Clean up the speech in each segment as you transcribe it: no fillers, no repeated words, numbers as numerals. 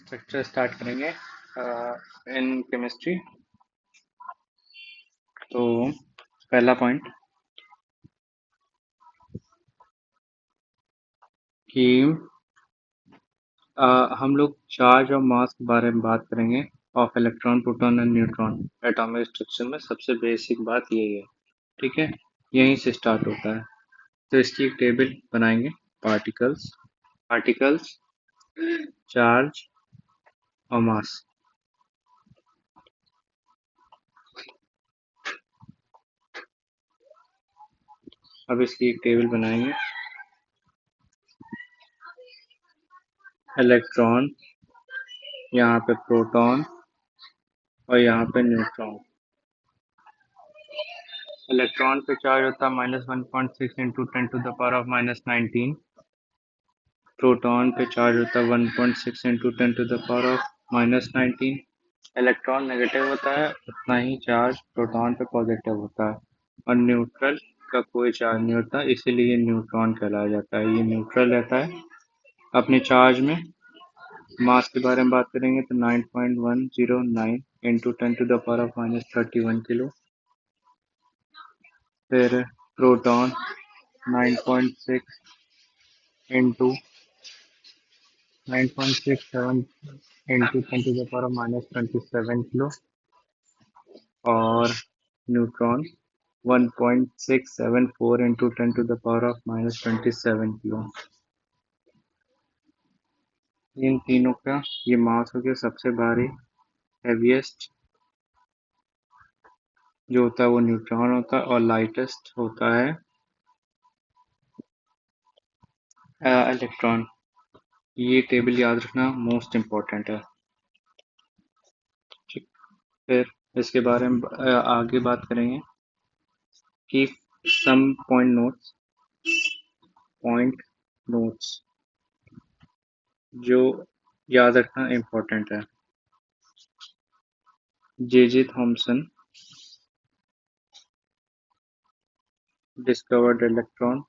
Structure start करेंगे in chemistry. तो पहला पॉइंट कि हम लोग चार्ज और मास के बारे में बात करेंगे of electron proton and neutron atomic structure में। सबसे बेसिक बात यही है, ठीक है, यहीं से स्टार्ट होता है। तो इसकी एक टेबल बनाएंगे, पार्टिकल्स, चार्ज और मास। अब इसकी एक टेबल बनाएंगे, इलेक्ट्रॉन, यहाँ पे प्रोटॉन और यहाँ पे न्यूट्रॉन। इलेक्ट्रॉन पे चार्ज होता है -1.6 इंटू 10⁻⁻19। प्रोटॉन पे चार्ज होता है 1.6 इंटू 10⁻⁻19। इलेक्ट्रॉन नेगेटिव होता है, उतना ही चार्ज प्रोटॉन पे पॉजिटिव होता है। और न्यूट्रल का कोई चार्ज नहीं होता, इसीलिए ये न्यूट्रॉन कहलाया जाता है। ये न्यूट्रल रहता है अपने चार्ज में। मास के बारे में बात करेंगे तो 9.109 इंटू 10⁻⁻31 किलो। फिर प्रोटॉन 9.6 इंटू 9.67 इंटू 10⁻⁻27 किलो। और न्यूट्रॉन 1.674 इंटू 10⁻⁻27 किलो। इन तीनों का ये मास हो गया सबसे भारी, हेवीएस्ट जो होता है वो न्यूट्रॉन होता है, और लाइटेस्ट होता है इलेक्ट्रॉन। ये टेबल याद रखना मोस्ट इम्पोर्टेंट है। ठीक, फिर इसके बारे में आगे बात करेंगे कि सम पॉइंट नोट्स जो याद रखना इम्पोर्टेंट है। J Thomson discovered electron.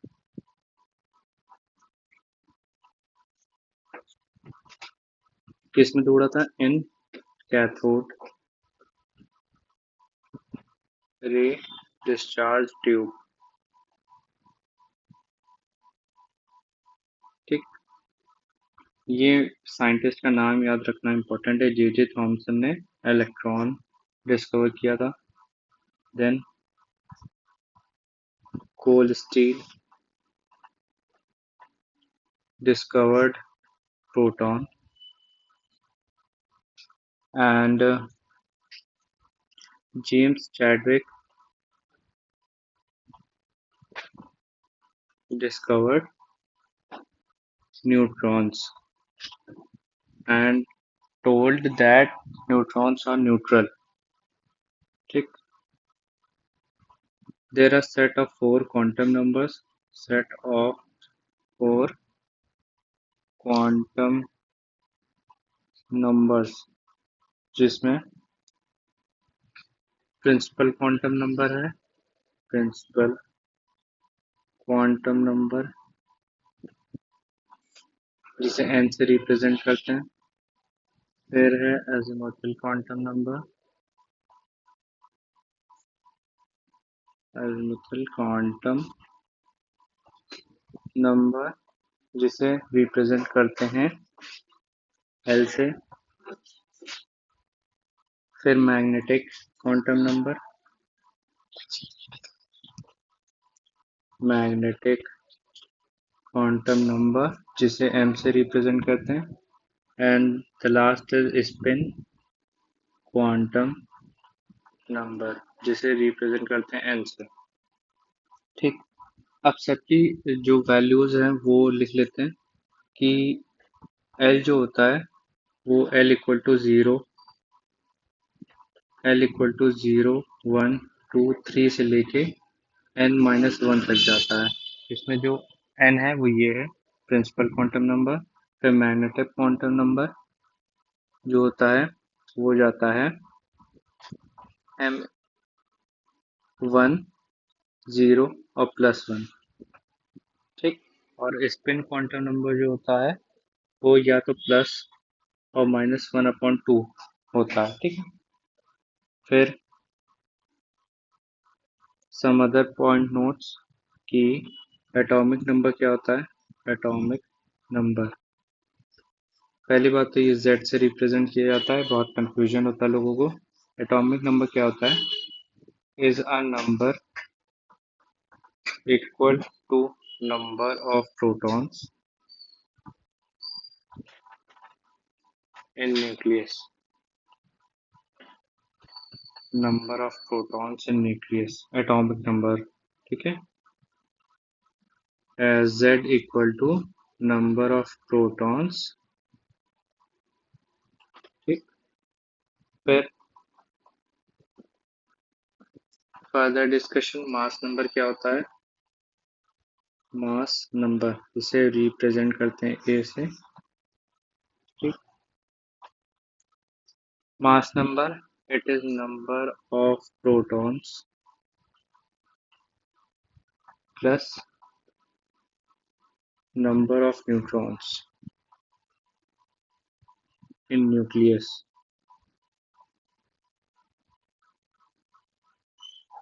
किसमें ढूंढा था? In cathode ray discharge tube. ठीक, ये साइंटिस्ट का नाम याद रखना इम्पोर्टेंट है। जे थॉमसन ने इलेक्ट्रॉन डिस्कवर किया था। Then Goldstein discovered proton, and James Chadwick discovered neutrons and told that neutrons are neutral. ठीक, there are set of 4 quantum numbers, set of 4 quantum numbers, जिसमें principal quantum number है, principal quantum number जिसे n से represent करते हैं। फिर है azimuthal quantum number, azimuthal quantum number जिसे रिप्रेजेंट करते हैं L से। फिर magnetic quantum number, magnetic quantum number जिसे M से रिप्रेजेंट करते हैं। And the last is spin quantum number जिसे रिप्रेजेंट करते हैं N से। ठीक, अब सबकी जो वैल्यूज हैं वो लिख लेते हैं कि L जो होता है वो L equal to 0, L equal to 0, 1, 2, 3 से लेके n-1 तक जाता है। इसमें जो n है वो ये है, प्रिंसिपल क्वांटम नंबर। फिर मैग्नेटिक क्वांटम नंबर जो होता है वो जाता है m1, 0 और +1। ठीक, और स्पिन क्वांटम नंबर जो होता है वो या तो और -1/2 होता है, ठीक है। फिर सम अदर पॉइंट नोट्स कि एटॉमिक नंबर क्या होता है। एटॉमिक नंबर, पहली बात तो ये Z से रिप्रेजेंट किया जाता है, बहुत कंफ्यूजन होता है लोगों को। एटॉमिक नंबर क्या होता है, is a number equal to number of protons in nucleus. Number of protons in nucleus, atomic number, ठीक है। Z equal to number of protons, ठीक। फिर फर्दर डिस्कशन, मास नंबर क्या होता है। मास नंबर इसे रिप्रेजेंट करते हैं A से, ठीक। Mass number, it is number of protons plus number of neutrons in nucleus,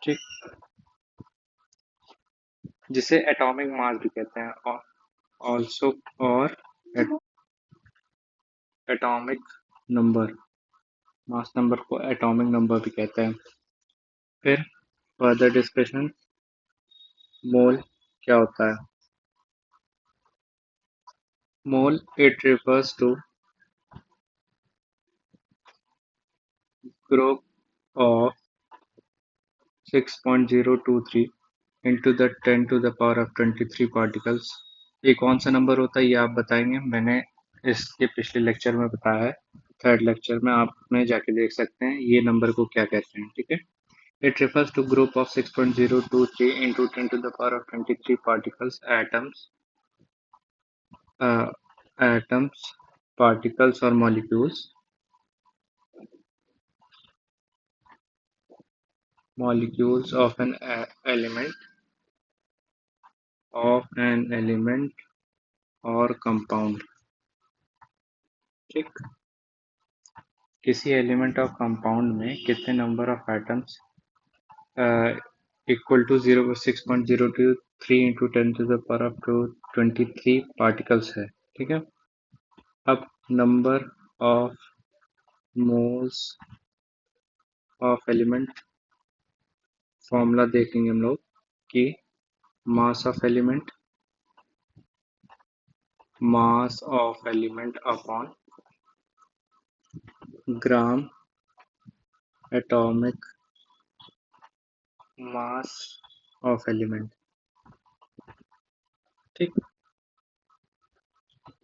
ठीक। जिसे एटॉमिक मास भी कहते हैं, और ऑल्सो, और एटॉमिक नंबर, मास नंबर को एटॉमिक नंबर भी कहते हैं। फिर फर्दर डिस्कशन, मोल क्या होता है। Mole, it refers to group of 6.023 into the 10 to the power of 23 particles। ये कौन सा नंबर होता है ये आप बताएंगे, मैंने इसके पिछले लेक्चर में बताया है, थर्ड लेक्चर में आप में जाके देख सकते हैं ये नंबर को क्या कहते हैं, ठीक है। It refers to group of 6.023 into 10 to the power of 23 particles, uh, atoms, particles or molecules of an element और कंपाउंड, ठीक। किसी एलिमेंट ऑफ कंपाउंड में कितने number of atoms equal to 6.023 into 10 to the power of 23 particles है, ठीक है। अब number of moles of element, formula देखेंगे हम लोग कि mass of element upon gram atomic mass of element, ठीक।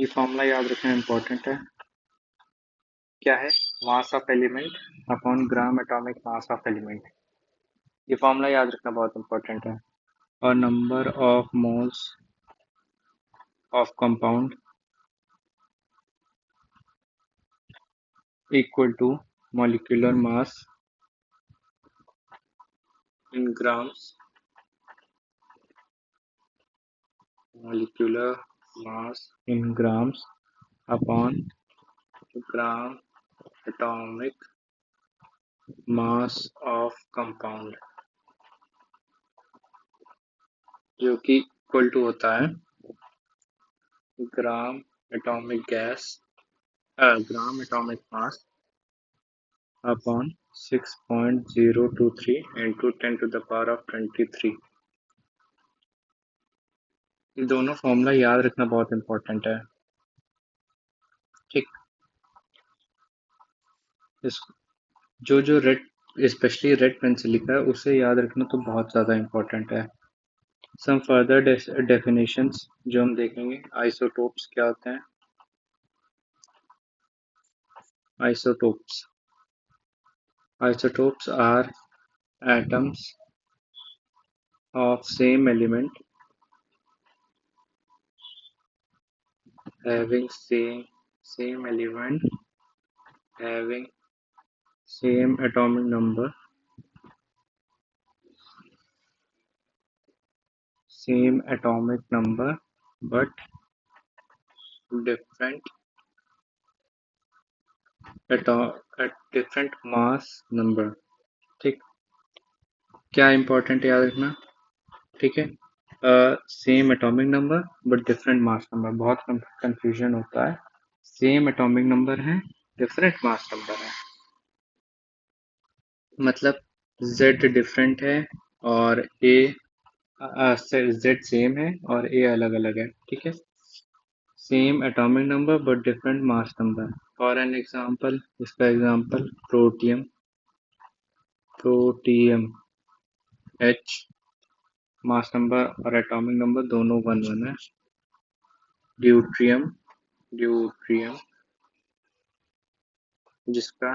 ये फॉर्मूला याद रखना इम्पोर्टेंट है। क्या है, mass of element upon gram atomic mass of element, ये फॉर्मूला याद रखना बहुत इम्पोर्टेंट है। और number of moles of compound equal to molecular mass in grams, molecular mass in grams upon gram atomic mass of compound, जो कि equal to होता है gram atomic gas gram atomic mass upon 6.023 into 10 to the power of 23। ये दोनों formula याद रखना बहुत important है, ठीक। इस जो जो रेड, स्पेशली रेड पेन से लिखा है उसे याद रखना तो बहुत ज़्यादा इम्पोर्टेंट है। सम फर्दर डेफिनेशंस जो हम देखेंगे, आइसोटोप्स क्या होते हैं। Isotopes, isotopes are atoms of same element having same element having same atomic number but different at different mass number. ठीक, क्या इंपॉर्टेंट याद रखना? ठीक है, same atomic number but different mass number, बहुत कंफ्यूजन होता है। सेम एटॉमिक नंबर है, डिफरेंट मास नंबर है, मतलब Z डिफरेंट है और A Z सेम है और A अलग अलग है। ठीक है, same atomic number but different mass number. For an example, इसका example protium, protium H mass number और एटॉमिक नंबर दोनों 1 1 है। ड्यूट्रियम, ड्यूट्रियम जिसका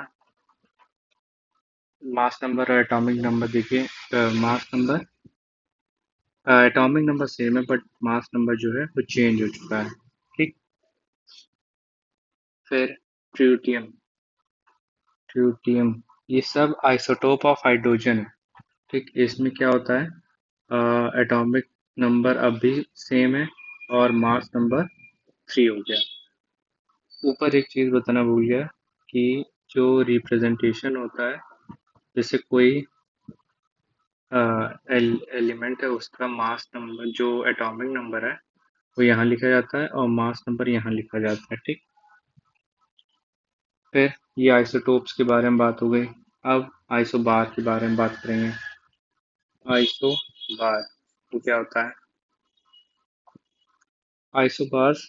मास नंबर और एटॉमिक नंबर देखिए, mass number atomic number same है बट मास नंबर जो है वो चेंज हो चुका है। ठीक, फिर ट्रिटियम, ट्रिटियम ये सब आइसोटोप ऑफ हाइड्रोजन है। ठीक, इसमें क्या होता है, एटॉमिक नंबर अब भी सेम है और मास नंबर 3 हो गया। ऊपर एक चीज बताना भूल गया कि जो रिप्रेजेंटेशन होता है, जैसे कोई एलिमेंट है, उसका मास नंबर जो एटॉमिक नंबर है वो यहाँ लिखा जाता है और मास नंबर यहाँ लिखा जाता है। ठीक, फिर ये आइसोटोप्स के बारे में बात हो गई। अब आइसोबार के बारे में बात करेंगे। आइसोबार तो क्या होता है? Isobars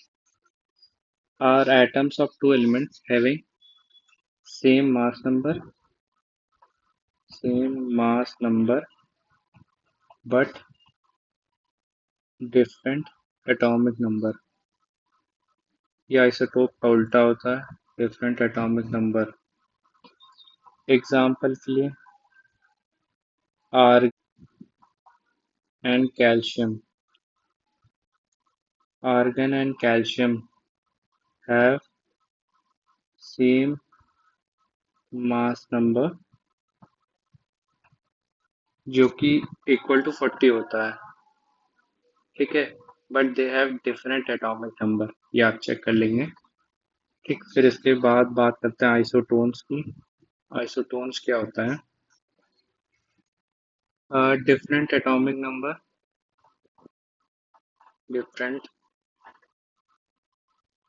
are atoms of two elements having same mass number but different atomic number. ये आइसोटोप का उल्टा होता है, डिफरेंट एटॉमिक नंबर। एग्जाम्पल के लिए and calcium, argon and calcium have same mass number जो कि इक्वल टू 40 होता है। ठीक है, but they have different atomic number, ये आप चेक कर लेंगे। ठीक, फिर इसके बाद बात करते हैं आइसोटोन्स की। आइसोटोन्स क्या होता है? Different atomic number, different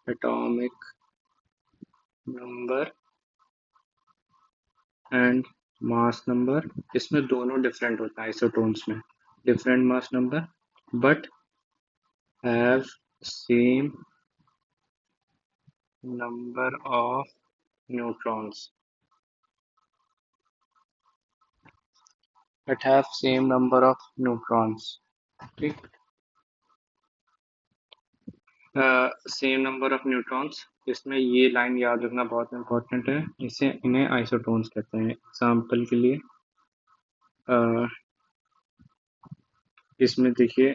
atomic number and mass number, इसमें दोनों डिफरेंट होता है आइसोटोन्स में। Different mass number but have same number of neutrons, but have same number of neutrons. ठीक, सेम नंबर ऑफ न्यूट्रॉन्स, इसमें ये लाइन याद रखना बहुत इंपॉर्टेंट है, इसे इन्हें आइसोटोन्स कहते हैं। एग्जाम्पल के लिए इसमें देखिए,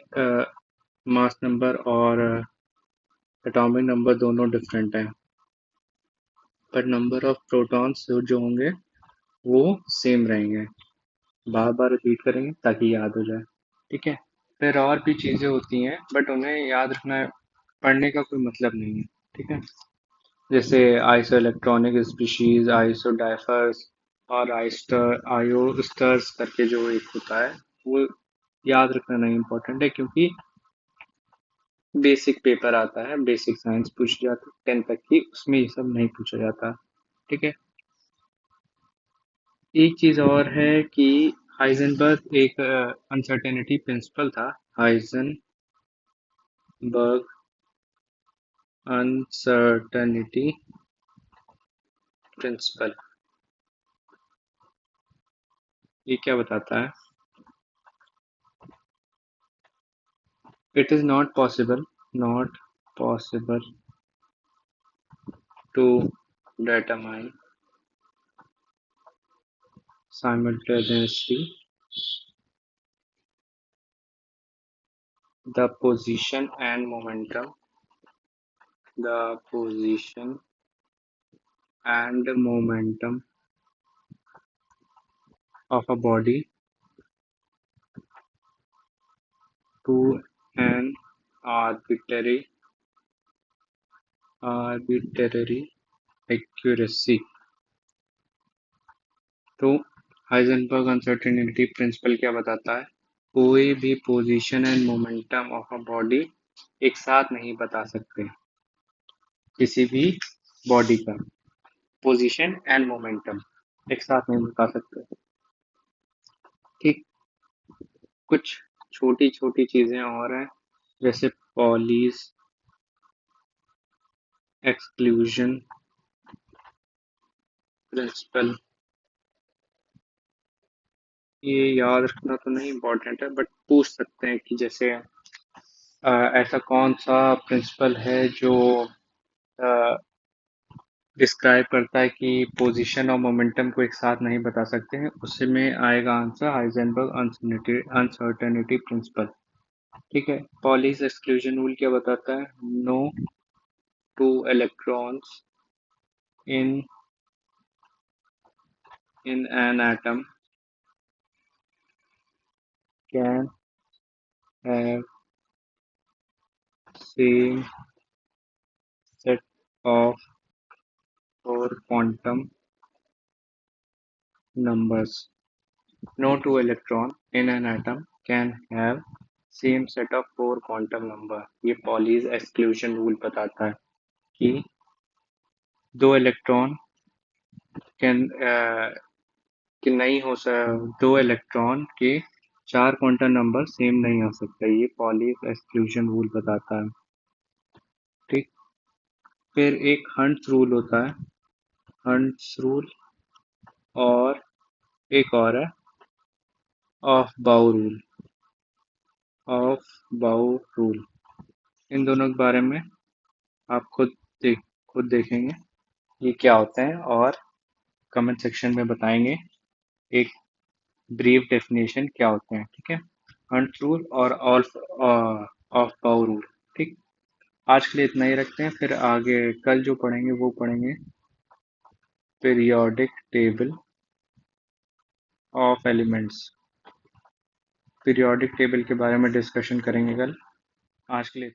मास नंबर और एटॉमिक नंबर दोनों डिफरेंट हैं, पर नंबर ऑफ प्रोटॉन्स जो होंगे वो सेम रहेंगे। बार बार रिपीट करेंगे ताकि याद हो जाए। ठीक है, फिर और भी चीज़ें होती हैं बट उन्हें याद रखना, पढ़ने का कोई मतलब नहीं है। ठीक है, जैसे आइसो इलेक्ट्रॉनिक स्पीशीज, आइसो डाइफर्स और आयोस्टर्स करके जो एक होता है, वो याद रखना नहीं इम्पोर्टेंट है, क्योंकि बेसिक पेपर आता है, बेसिक साइंस पूछ जाती है 10 तक की, उसमें ये सब नहीं पूछा जाता। ठीक है, एक चीज और है कि हाइजेनबर्ग एक अनसर्टेनिटी प्रिंसिपल था। हाइजेनबर्ग अनसर्टेनिटी प्रिंसिपल, ये क्या बताता है? It is not possible to determine simultaneously the position and momentum, the position and momentum of a body to an arbitrary accuracy. तो हाइजेनबर्ग अनसर्टेनिटी प्रिंसिपल क्या बताता है? कोई भी position and momentum of a body एक साथ नहीं बता सकते, किसी भी बॉडी का पोजीशन एंड मोमेंटम एक साथ नहीं बता सकते। ठीक, कुछ छोटी छोटी चीजें और हैं, जैसे पॉलीज एक्सक्लूजन प्रिंसिपल। ये याद रखना तो नहीं इम्पोर्टेंट है, बट पूछ सकते हैं कि जैसे ऐसा कौन सा प्रिंसिपल है जो डिस्क्राइब करता है कि पोजीशन और मोमेंटम को एक साथ नहीं बता सकते हैं। उसमें आएगा आंसर हाइजेनबर्ग अनसर्टेनिटी प्रिंसिपल। ठीक है, पॉलीज एक्सक्लूजन रूल क्या बताता है? No two electrons in an atom can have same set of four quantum numbers. No two electron in an atom can have same set of four quantum number. ये Pauli's exclusion rule बताता है कि दो electron can कि नहीं हो दो electron के चार क्वांटम नंबर सेम नहीं हो सकता। ये पॉलीज एक्सक्लूजन रूल बताता है। ठीक, फिर एक हंट्स रूल होता है, हंट्स रूल, और एक और है ऑफ बाउ रूल, ऑफ बाउ रूल। इन दोनों के बारे में आप खुद देखेंगे ये क्या होते हैं, और कमेंट सेक्शन में बताएंगे एक ब्रीफ डेफिनेशन क्या होते हैं। ठीक है, हंट रूल और ऑफ बाउ रूल। ठीक, आज के लिए इतना ही रखते हैं, फिर आगे कल जो पढ़ेंगे वो पढ़ेंगे periodic table of elements. Periodic table के बारे में डिस्कशन करेंगे कल। आज के लिए